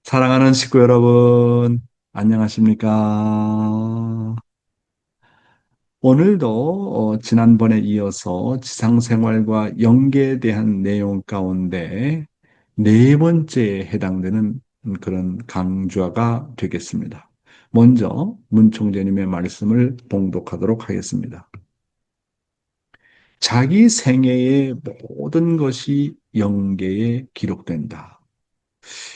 사랑하는 식구 여러분, 안녕하십니까? 오늘도 지난번에 이어서 지상생활과 연계에 대한 내용 가운데 네 번째에 해당되는 그런 강좌가 되겠습니다. 먼저 문총재님의 말씀을 봉독하도록 하겠습니다. 자기 생애의 모든 것이 영계에 기록된다.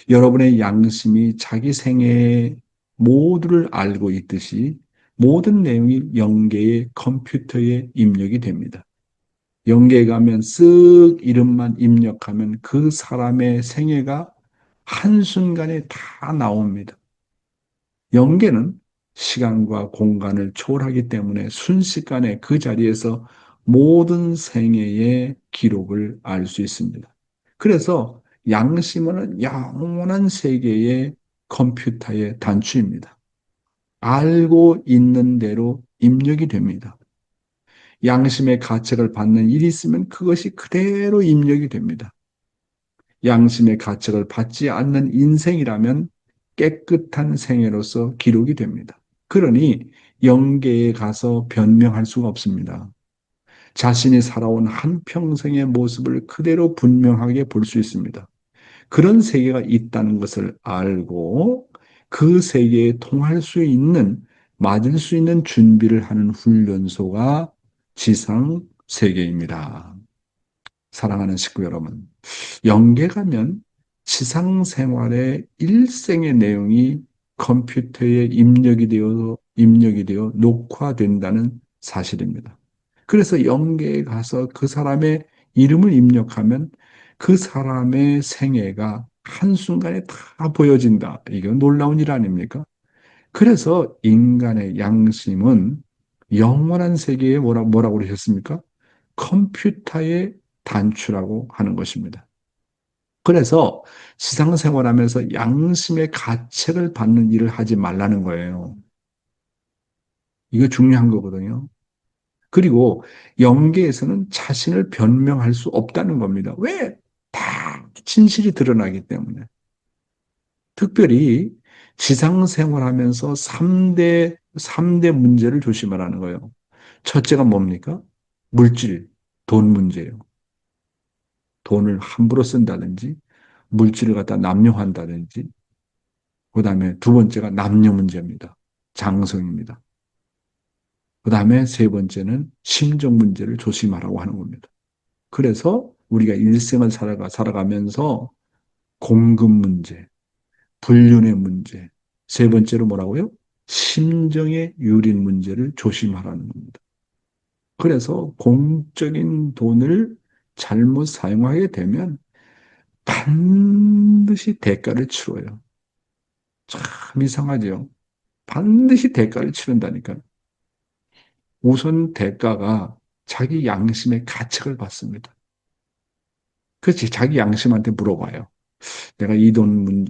여러분의 양심이 자기 생애의 모두를 알고 있듯이 모든 내용이 영계의 컴퓨터에 입력이 됩니다. 영계에 가면 쓱 이름만 입력하면 그 사람의 생애가 한순간에 다 나옵니다. 영계는 시간과 공간을 초월하기 때문에 순식간에 그 자리에서 모든 생애의 기록을 알 수 있습니다. 그래서 양심은 영원한 세계의 컴퓨터의 단추입니다. 알고 있는 대로 입력이 됩니다. 양심의 가책을 받는 일이 있으면 그것이 그대로 입력이 됩니다. 양심의 가책을 받지 않는 인생이라면 깨끗한 생애로서 기록이 됩니다. 그러니 영계에 가서 변명할 수가 없습니다. 자신이 살아온 한평생의 모습을 그대로 분명하게 볼 수 있습니다. 그런 세계가 있다는 것을 알고 그 세계에 통할 수 있는, 맞을 수 있는 준비를 하는 훈련소가 지상 세계입니다. 사랑하는 식구 여러분, 영계 가면 지상 생활의 일생의 내용이 컴퓨터에 입력이 되어 녹화된다는 사실입니다. 그래서 영계에 가서 그 사람의 이름을 입력하면 그 사람의 생애가 한순간에 다 보여진다. 이건 놀라운 일 아닙니까? 그래서 인간의 양심은 영원한 세계에 뭐라고 그러셨습니까? 컴퓨터의 단추라고 하는 것입니다. 그래서 지상생활하면서 양심의 가책을 받는 일을 하지 말라는 거예요. 이거 중요한 거거든요. 그리고 영계에서는 자신을 변명할 수 없다는 겁니다. 왜? 다 진실이 드러나기 때문에. 특별히 지상생활하면서 3대 문제를 조심하라는 거예요. 첫째가 뭡니까? 물질, 돈 문제예요. 돈을 함부로 쓴다든지, 물질을 갖다 남용한다든지, 그 다음에 두 번째가 남녀 문제입니다. 장성입니다. 그 다음에 세 번째는 심정 문제를 조심하라고 하는 겁니다. 그래서 우리가 일생을 살아가면서 공급 문제, 불륜의 문제, 세 번째로 뭐라고요? 심정의 유린 문제를 조심하라는 겁니다. 그래서 공적인 돈을 잘못 사용하게 되면 반드시 대가를 치러요. 참 이상하죠. 반드시 대가를 치른다니까. 우선 대가가 자기 양심의 가책을 받습니다. 그렇지. 자기 양심한테 물어봐요. 내가 이 돈을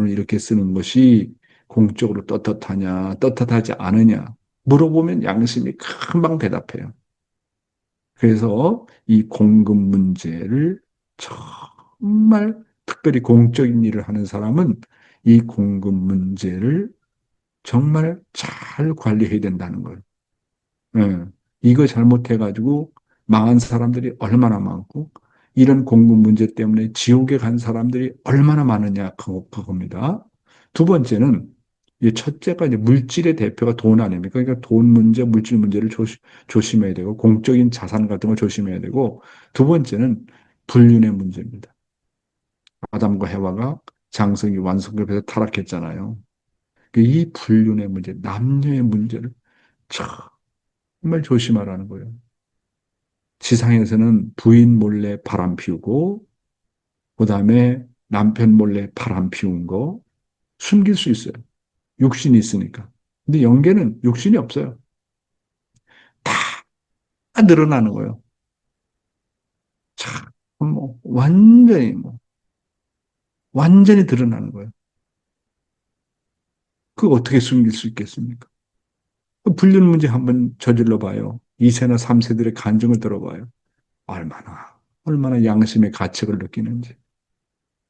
이렇게 쓰는 것이 공적으로 떳떳하냐, 떳떳하지 않으냐. 물어보면 양심이 금방 대답해요. 그래서 이 공급 문제를 정말 특별히 공적인 일을 하는 사람은 이 공급 문제를 정말 잘 관리해야 된다는 거예요. 예. 이거 잘못해가지고 망한 사람들이 얼마나 많고, 이런 공급 문제 때문에 지옥에 간 사람들이 얼마나 많으냐, 그겁니다. 두 번째는, 이 첫째가 이제 물질의 대표가 돈 아닙니까? 그러니까 돈 문제, 물질 문제를 조심해야 되고, 공적인 자산 같은 걸 조심해야 되고, 두 번째는 불륜의 문제입니다. 아담과 해와가 장성이 완성급에서 타락했잖아요. 이 불륜의 문제, 남녀의 문제를 정말 조심하라는 거예요. 지상에서는 부인 몰래 바람 피우고, 그 다음에 남편 몰래 바람 피운 거 숨길 수 있어요. 육신이 있으니까. 근데 영계는 육신이 없어요. 다 늘어나는 거예요. 참, 완전히 드러나는 거예요. 그거 어떻게 숨길 수 있겠습니까? 그 불륜 문제 한번 저질러 봐요. 2세나 3세들의 간증을 들어봐요. 얼마나 양심의 가책을 느끼는지.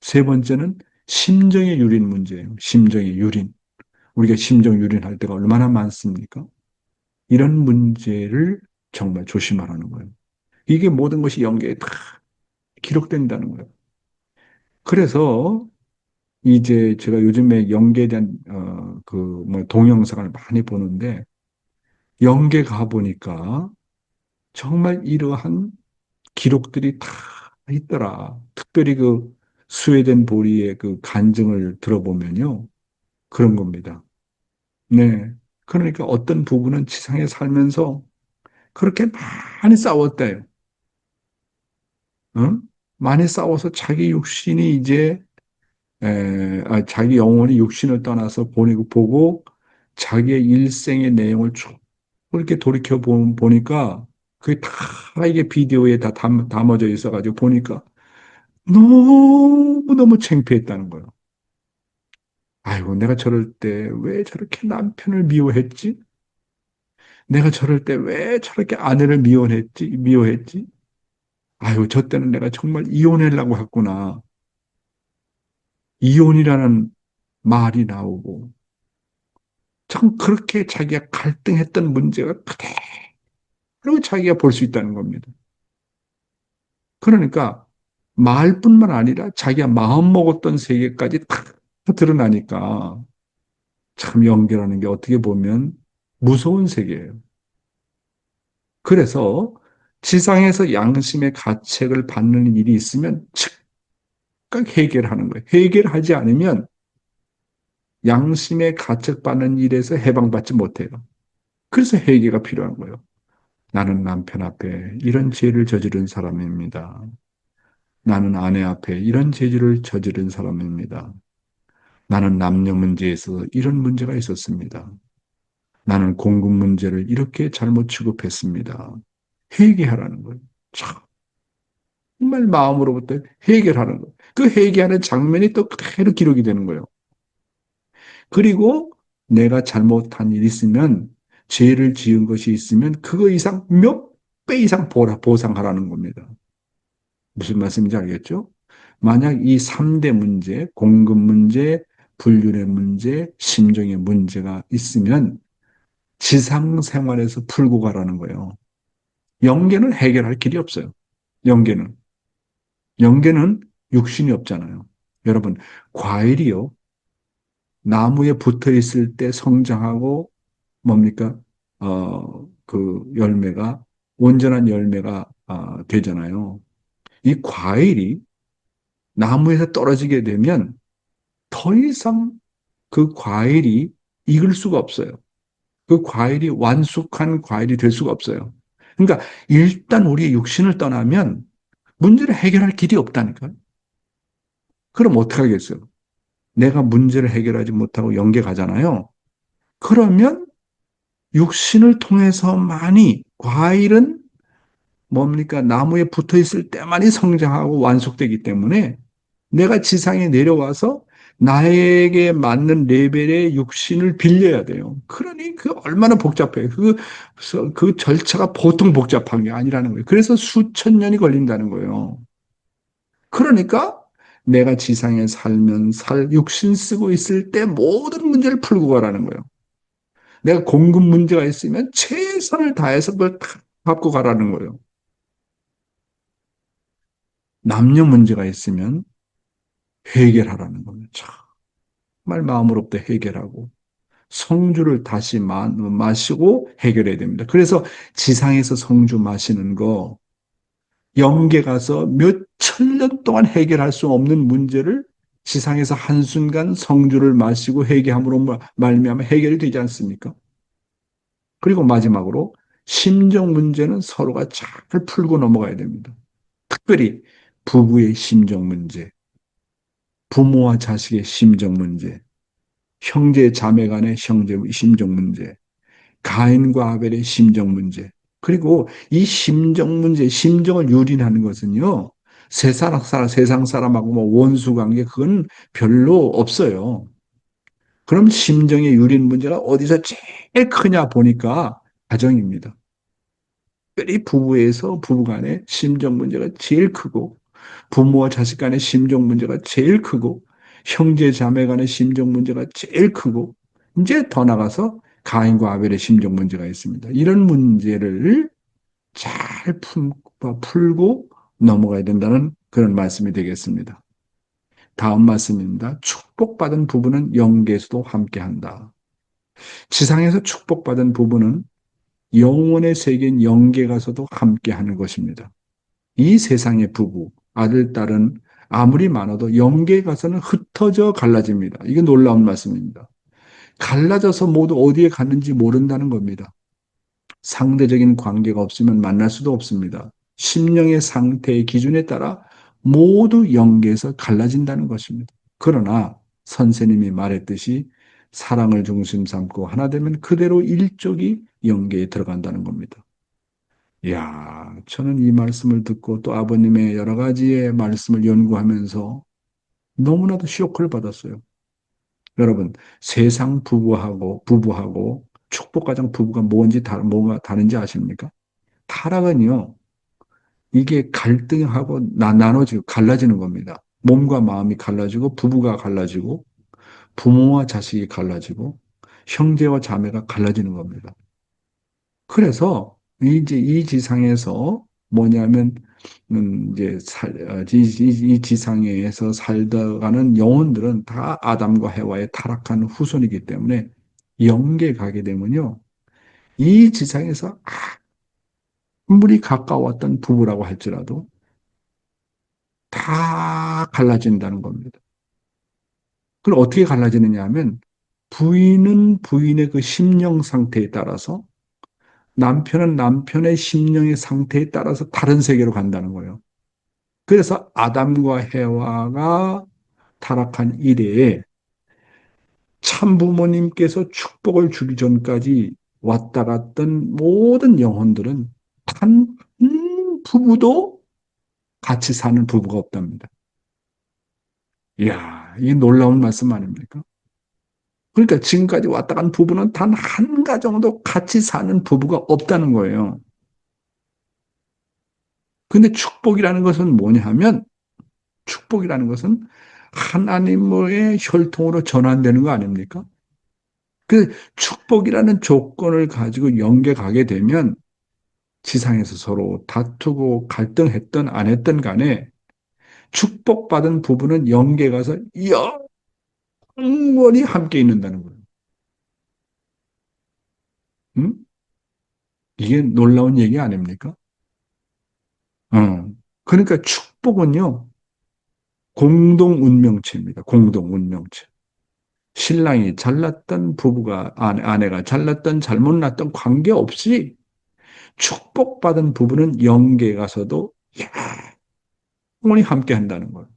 세 번째는 심정의 유린 문제예요. 심정의 유린. 우리가 심정 유린할 때가 얼마나 많습니까? 이런 문제를 정말 조심하라는 거예요. 이게 모든 것이 연계에 다 기록된다는 거예요. 그래서 이제 제가 요즘에 연계에 대한 그 뭐 동영상을 많이 보는데 연계 가 보니까 정말 이러한 기록들이 다 있더라. 특별히 그 스웨덴 보리의 그 간증을 들어보면요. 그런 겁니다. 네. 그러니까 어떤 부부는 지상에 살면서 그렇게 많이 싸웠대요. 응? 많이 싸워서 자기 육신이 이제 자기 영혼이 육신을 떠나서 보고 자기의 일생의 내용을 쭉 이렇게 돌이켜 보니까 그게 다 이게 비디오에 다 담아져 있어가지고 보니까 너무너무 창피했다는 거예요. 아이고, 내가 저럴 때 왜 저렇게 남편을 미워했지? 내가 저럴 때 왜 저렇게 아내를 미워했지? 아이고, 저 때는 내가 정말 이혼하려고 했구나. 이혼이라는 말이 나오고, 참 그렇게 자기가 갈등했던 문제가 그대로 자기가 볼 수 있다는 겁니다. 그러니까 말뿐만 아니라 자기가 마음 먹었던 세계까지 다 드러나니까 참 연기라는 게 어떻게 보면 무서운 세계예요. 그래서 지상에서 양심의 가책을 받는 일이 있으면 즉각 해결하는 거예요. 해결하지 않으면 양심의 가책받는 일에서 해방받지 못해요. 그래서 회개가 필요한 거예요. 나는 남편 앞에 이런 죄를 저지른 사람입니다. 나는 아내 앞에 이런 죄를 저지른 사람입니다. 나는 남녀 문제에서 이런 문제가 있었습니다. 나는 공급 문제를 이렇게 잘못 취급했습니다. 회개하라는 거예요. 정말 마음으로부터 회개하는 거예요. 그 회개하는 장면이 또 그대로 기록이 되는 거예요. 그리고 내가 잘못한 일이 있으면 죄를 지은 것이 있으면 그거 이상 몇 배 이상 보상하라는 겁니다. 무슨 말씀인지 알겠죠? 만약 이 3대 문제, 공급 문제, 불륜의 문제, 심정의 문제가 있으면 지상 생활에서 풀고 가라는 거예요. 영계는 해결할 길이 없어요. 영계는. 영계는 육신이 없잖아요. 여러분, 과일이요. 나무에 붙어 있을 때 성장하고 뭡니까? 그 열매가 온전한 열매가 되잖아요. 이 과일이 나무에서 떨어지게 되면 더 이상 그 과일이 익을 수가 없어요. 그 과일이 완숙한 과일이 될 수가 없어요. 그러니까 일단 우리의 육신을 떠나면 문제를 해결할 길이 없다니까요. 그럼 어떻게 하겠어요? 내가 문제를 해결하지 못하고 연계 가잖아요. 그러면 육신을 통해서만이 과일은 뭡니까? 나무에 붙어 있을 때만이 성장하고 완숙되기 때문에 내가 지상에 내려와서 나에게 맞는 레벨의 육신을 빌려야 돼요. 그러니 그 얼마나 복잡해요. 그 절차가 보통 복잡한 게 아니라는 거예요. 그래서 수천 년이 걸린다는 거예요. 그러니까 내가 지상에 살면 육신 쓰고 있을 때 모든 문제를 풀고 가라는 거예요. 내가 공급 문제가 있으면 최선을 다해서 그걸 다 갚고 가라는 거예요. 남녀 문제가 있으면 해결하라는 겁니다. 정말 마음으로부터 해결하고 성주를 다시 마시고 해결해야 됩니다. 그래서 지상에서 성주 마시는 거 영계 가서 몇 천 년 동안 해결할 수 없는 문제를 지상에서 한순간 성주를 마시고 회개함으로 말미암아 해결이 되지 않습니까? 그리고 마지막으로 심정 문제는 서로가 잘 풀고 넘어가야 됩니다. 특별히 부부의 심정 문제, 부모와 자식의 심정 문제, 형제 자매 간의 심정 문제, 가인과 아벨의 심정 문제. 그리고 이 심정 문제, 심정을 유린하는 것은요, 세상 사람하고 뭐 원수 관계, 그건 별로 없어요. 그럼 심정의 유린 문제가 어디서 제일 크냐 보니까 가정입니다. 특별히 부부에서 부부 간의 심정 문제가 제일 크고, 부모와 자식 간의 심정 문제가 제일 크고, 형제 자매 간의 심정 문제가 제일 크고, 이제 더 나가서 가인과 아벨의 심정 문제가 있습니다. 이런 문제를 잘 풀고 넘어가야 된다는 그런 말씀이 되겠습니다. 다음 말씀입니다. 축복받은 부부는 영계에서도 함께한다. 지상에서 축복받은 부부는 영원의 세계인 영계 가서도 함께하는 것입니다. 이 세상의 부부, 아들, 딸은 아무리 많아도 영계 가서는 흩어져 갈라집니다. 이게 놀라운 말씀입니다. 갈라져서 모두 어디에 갔는지 모른다는 겁니다. 상대적인 관계가 없으면 만날 수도 없습니다. 심령의 상태의 기준에 따라 모두 영계에서 갈라진다는 것입니다. 그러나 선생님이 말했듯이 사랑을 중심 삼고 하나 되면 그대로 일족이 영계에 들어간다는 겁니다. 이야, 저는 이 말씀을 듣고 또 아버님의 여러 가지의 말씀을 연구하면서 너무나도 쇼크를 받았어요. 여러분, 세상 부부하고 축복가정 부부가 뭐가 다른지 아십니까? 타락은요, 이게 갈등하고 나눠지고 갈라지는 겁니다. 몸과 마음이 갈라지고 부부가 갈라지고 부모와 자식이 갈라지고 형제와 자매가 갈라지는 겁니다. 그래서 이제 이 지상에서 뭐냐면 이제 이 지상에서 살다가는 영혼들은 다 아담과 해와의 타락한 후손이기 때문에 영계 가게 되면요. 이 지상에서 아무리 가까웠던 부부라고 할지라도 다 갈라진다는 겁니다. 그걸 어떻게 갈라지느냐 하면 부인은 부인의 그 심령 상태에 따라서 남편은 남편의 심령의 상태에 따라서 다른 세계로 간다는 거예요. 그래서 아담과 해와가 타락한 이래에 참부모님께서 축복을 주기 전까지 왔다 갔던 모든 영혼들은 단 한 부부도 같이 사는 부부가 없답니다. 이야, 이 놀라운 말씀 아닙니까? 그러니까 지금까지 왔다 간 부부는 단 한 가정도 같이 사는 부부가 없다는 거예요. 근데 축복이라는 것은 뭐냐 하면 축복이라는 것은 하나님의 혈통으로 전환되는 거 아닙니까? 그 축복이라는 조건을 가지고 연계 가게 되면 지상에서 서로 다투고 갈등했던 안 했던 간에 축복받은 부부는 연계 가서 영원히 함께 있는다는 거예요. 응? 이게 놀라운 얘기 아닙니까? 그러니까 축복은요, 공동 운명체입니다. 공동 운명체. 신랑이 잘났던 부부가, 아내가 잘났던 잘못났던 관계없이 축복받은 부부는 영계에 가서도 영원히 함께 한다는 거예요.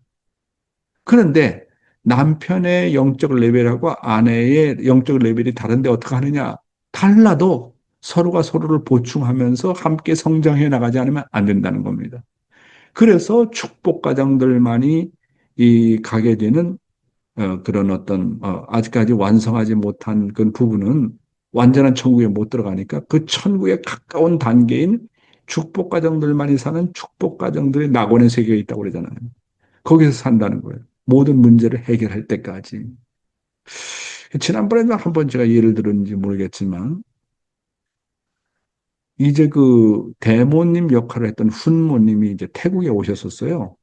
그런데 남편의 영적 레벨하고 아내의 영적 레벨이 다른데 어떻게 하느냐? 달라도 서로가 서로를 보충하면서 함께 성장해 나가지 않으면 안 된다는 겁니다. 그래서 축복 가정들만이 이 가게 되는 그런 어떤 아직까지 완성하지 못한 그 부분은 완전한 천국에 못 들어가니까 그 천국에 가까운 단계인 축복 가정들만이 사는 축복 가정들의 낙원의 세계에 있다고 그러잖아요. 거기서 산다는 거예요. 모든 문제를 해결할 때까지. 지난번에도 한번 제가 예를 들었는지 모르겠지만 이제 그 대모님 역할을 했던 훈모님이 이제 태국에 오셨었어요.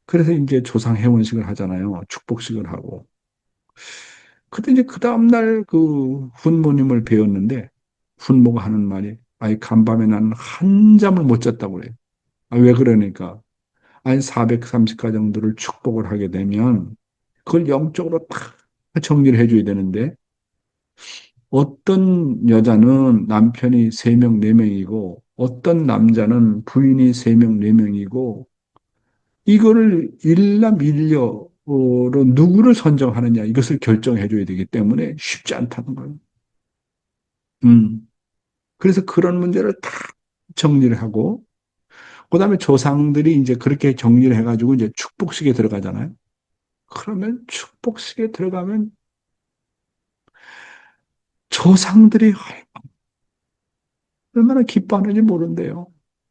그래서 이제 조상 회원식을 하잖아요. 축복식을 하고. 근데 이제 그 다음날 그 훈모님을 배웠는데 훈모가 하는 말이 아니 간밤에 나는 한 잠을 못 잤다고 그래요. 아, 왜 그러니까 아니 430가정들을 축복을 하게 되면 그걸 영적으로 다 정리를 해줘야 되는데 어떤 여자는 남편이 3명, 4명이고 어떤 남자는 부인이 3명, 4명이고 이거를 일남일녀로 누구를 선정하느냐 이것을 결정해 줘야 되기 때문에 쉽지 않다는 거예요. 음. 그래서 그런 문제를 다 정리를 하고 그다음에 조상들이 이제 그렇게 정리를 해가지고 이제 축복식에 들어가잖아요. 그러면 축복식에 들어가면 조상들이 얼마나 기뻐하는지 모른대요.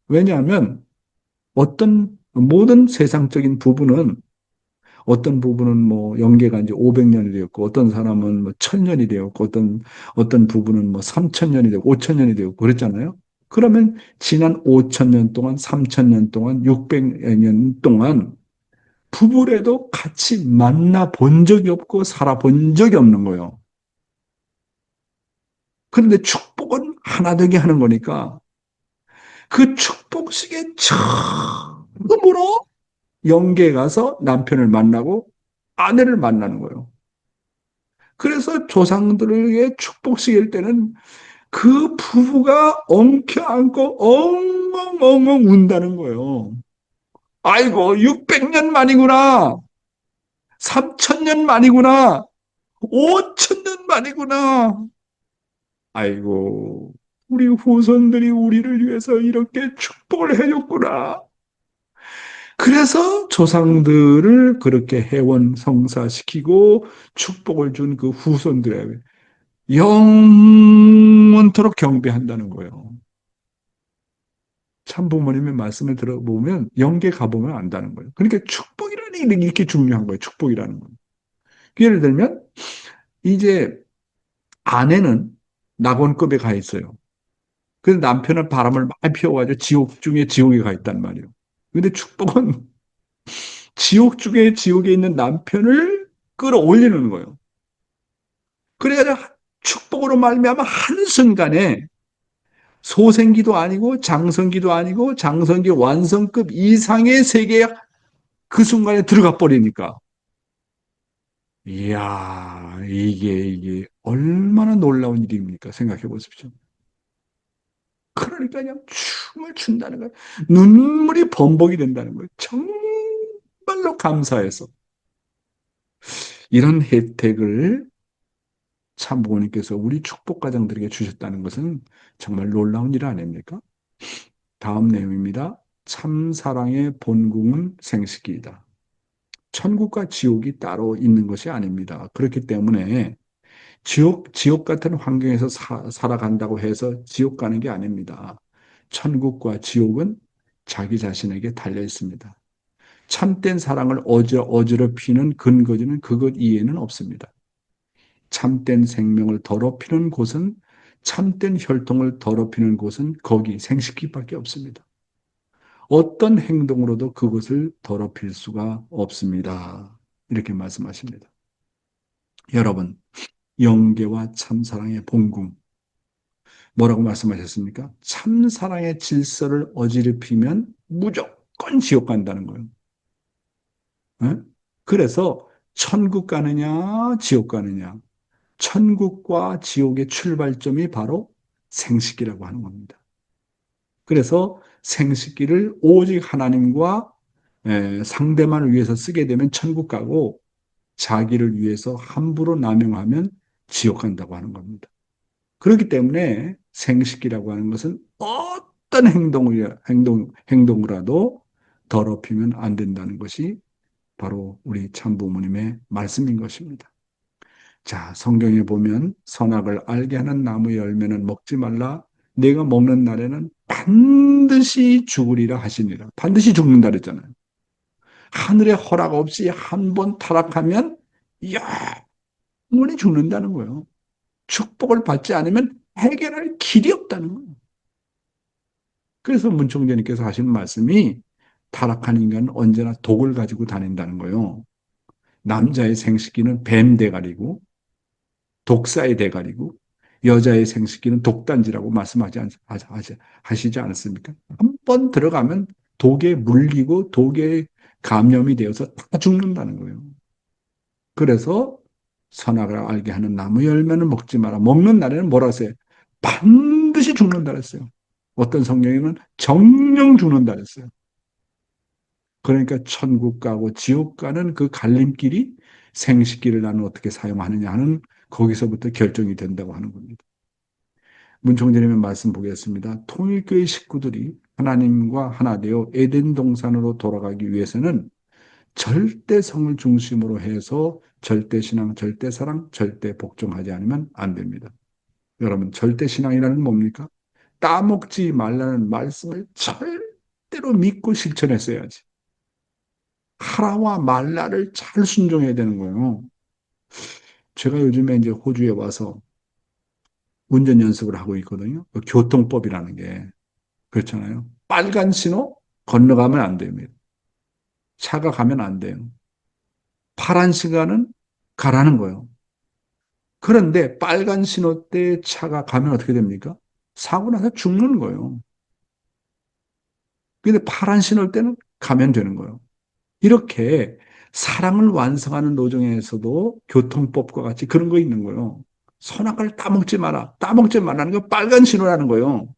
왜냐하면 어떤 모든 세상적인 부부는 어떤 부분은 뭐 연계가 이제 500년이 되었고, 어떤 사람은 뭐 1000년이 되었고, 어떤 부분은 뭐 3000년이 되고, 5000년이 되었고, 그랬잖아요. 그러면 지난 5000년 동안, 3000년 동안, 600년 동안 부부래도 같이 만나 본 적이 없고, 살아본 적이 없는 거예요. 그런데 축복은 하나 되게 하는 거니까, 그 축복식에 처음으로 영계에 가서 남편을 만나고 아내를 만나는 거예요. 그래서 조상들에게 축복식일 때는 그 부부가 엉켜안고 엉엉엉엉 운다는 거예요. 아이고, 600년 만이구나. 3000년 만이구나. 5000년 만이구나. 아이고, 우리 후손들이 우리를 위해서 이렇게 축복을 해줬구나. 그래서 조상들을 그렇게 해원 성사시키고 축복을 준 그 후손들에게 영원토록 경배한다는 거예요. 참부모님의 말씀을 들어보면 영계 가보면 안다는 거예요. 그러니까 축복이라는 게 이렇게 중요한 거예요. 축복이라는 거. 예를 들면 이제 아내는 낙원급에 가 있어요. 그래서 남편은 바람을 많이 피워가지고 지옥 중에 지옥에 가 있단 말이에요. 근데 축복은 지옥 중에 지옥에 있는 남편을 끌어올리는 거예요. 그래가지고 축복으로 말미암아 한순간에 소생기도 아니고 장성기도 아니고 장성기 완성급 이상의 세계에 그 순간에 들어가 버리니까 이야 이게 얼마나 놀라운 일입니까? 생각해 보십시오. 그러니까 그냥 춤을 춘다는 거예요. 눈물이 범벅이 된다는 거예요. 정말로 감사해서 이런 혜택을 참부모님께서 우리 축복 가정들에게 주셨다는 것은 정말 놀라운 일 아닙니까? 다음 내용입니다. 참사랑의 본궁은 생식기이다. 천국과 지옥이 따로 있는 것이 아닙니다. 그렇기 때문에 지옥 같은 환경에서 살아간다고 해서 지옥 가는 게 아닙니다. 천국과 지옥은 자기 자신에게 달려 있습니다. 참된 사랑을 어지럽히는 근거지는 그것 이외에는 없습니다. 참된 생명을 더럽히는 곳은 참된 혈통을 더럽히는 곳은 거기 생식기밖에 없습니다. 어떤 행동으로도 그것을 더럽힐 수가 없습니다. 이렇게 말씀하십니다. 여러분, 영계와 참사랑의 본궁, 뭐라고 말씀하셨습니까? 참사랑의 질서를 어지럽히면 무조건 지옥 간다는 거예요. 에? 그래서 천국 가느냐, 지옥 가느냐. 천국과 지옥의 출발점이 바로 생식기라고 하는 겁니다. 그래서 생식기를 오직 하나님과 상대만을 위해서 쓰게 되면 천국 가고 자기를 위해서 함부로 남용하면 지옥 간다고 하는 겁니다. 그렇기 때문에 생식기라고 하는 것은 어떤 행동이라도 더럽히면 안 된다는 것이 바로 우리 참부모님의 말씀인 것입니다. 자, 성경에 보면 선악을 알게 하는 나무 열매는 먹지 말라. 내가 먹는 날에는 반드시 죽으리라 하시니라. 반드시 죽는다 그랬잖아요. 하늘의 허락 없이 한 번 타락하면 영원히 죽는다는 거예요. 축복을 받지 않으면 해결할 길이 없다는 거예요. 그래서 문총재님께서 하신 말씀이 타락한 인간은 언제나 독을 가지고 다닌다는 거예요. 남자의 생식기는 뱀 대가리고 독사의 대가리고 여자의 생식기는 독단지라고 하시지 않습니까? 한 번 들어가면 독에 물리고 독에 감염이 되어서 다 죽는다는 거예요. 그래서 선악을 알게 하는 나무 열매는 먹지 마라. 먹는 날에는 뭐라 했어요? 반드시 죽는다 그랬어요. 어떤 성경에는 정령 죽는다 그랬어요. 그러니까 천국 가고 지옥 가는 그 갈림길이 생식기를 나는 어떻게 사용하느냐 하는 거기서부터 결정이 된다고 하는 겁니다. 문총재님의 말씀 보겠습니다. 통일교회 식구들이 하나님과 하나 되어 에덴 동산으로 돌아가기 위해서는 절대성을 중심으로 해서 절대신앙, 절대사랑, 절대 복종하지 않으면 안 됩니다. 여러분, 절대신앙이라는 건 뭡니까? 따먹지 말라는 말씀을 절대로 믿고 실천했어야지. 하라와 말라를 잘 순종해야 되는 거예요. 제가 요즘에 이제 호주에 와서 운전 연습을 하고 있거든요. 그 교통법이라는 게 그렇잖아요. 빨간 신호 건너가면 안 됩니다. 차가 가면 안 돼요. 파란 시간은 가라는 거예요. 그런데 빨간 신호 때 차가 가면 어떻게 됩니까? 사고 나서 죽는 거예요. 근데 파란 신호 때는 가면 되는 거예요. 이렇게 사랑을 완성하는 노정에서도 교통법과 같이 그런 거 있는 거예요. 선악을 따먹지 마라. 따먹지 말라는 거 빨간 신호라는 거예요.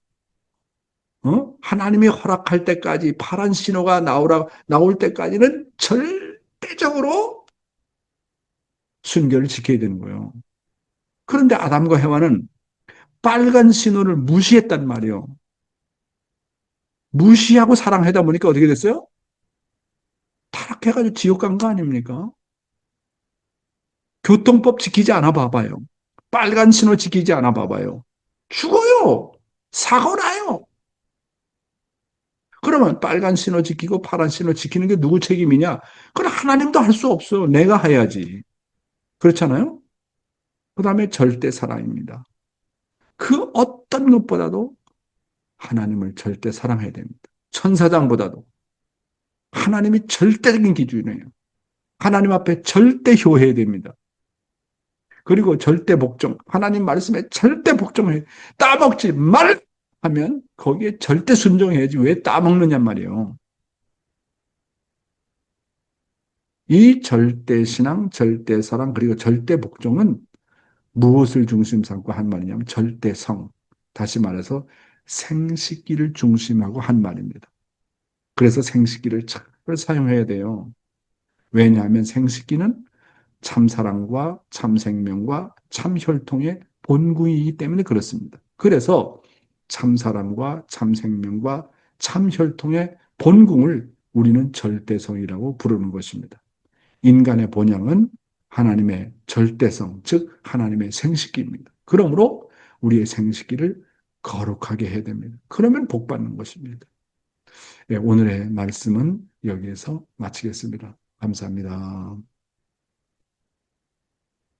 하나님이 허락할 때까지 파란 신호가 나올 때까지는 절대적으로 순결을 지켜야 되는 거예요. 그런데 아담과 해와는 빨간 신호를 무시했단 말이에요. 무시하고 사랑하다 보니까 어떻게 됐어요? 타락해가지고 지옥 간 거 아닙니까? 교통법 지키지 않아 봐봐요. 빨간 신호 지키지 않아 봐봐요. 죽어요. 사고 나요. 그러면 빨간 신호 지키고 파란 신호 지키는 게 누구 책임이냐? 그건 하나님도 할 수 없어요. 내가 해야지. 그렇잖아요? 그 다음에 절대 사랑입니다. 그 어떤 것보다도 하나님을 절대 사랑해야 됩니다. 천사장보다도 하나님이 절대적인 기준이에요. 하나님 앞에 절대 효해야 됩니다. 그리고 절대 복종. 하나님 말씀에 절대 복종해. 따먹지 말! 하면 거기에 절대 순종해야지 왜 따먹느냐 말이에요. 이 절대 신앙, 절대 사랑, 그리고 절대 복종은 무엇을 중심 삼고 한 말이냐면 절대 성. 다시 말해서 생식기를 중심하고 한 말입니다. 그래서 생식기를 잘 사용해야 돼요. 왜냐하면 생식기는 참사랑과 참생명과 참혈통의 본궁이기 때문에 그렇습니다. 그래서 참사랑과 참생명과 참혈통의 본궁을 우리는 절대성이라고 부르는 것입니다. 인간의 본향은 하나님의 절대성, 즉 하나님의 생식기입니다. 그러므로 우리의 생식기를 거룩하게 해야 됩니다. 그러면 복 받는 것입니다. 네, 오늘의 말씀은 여기에서 마치겠습니다. 감사합니다.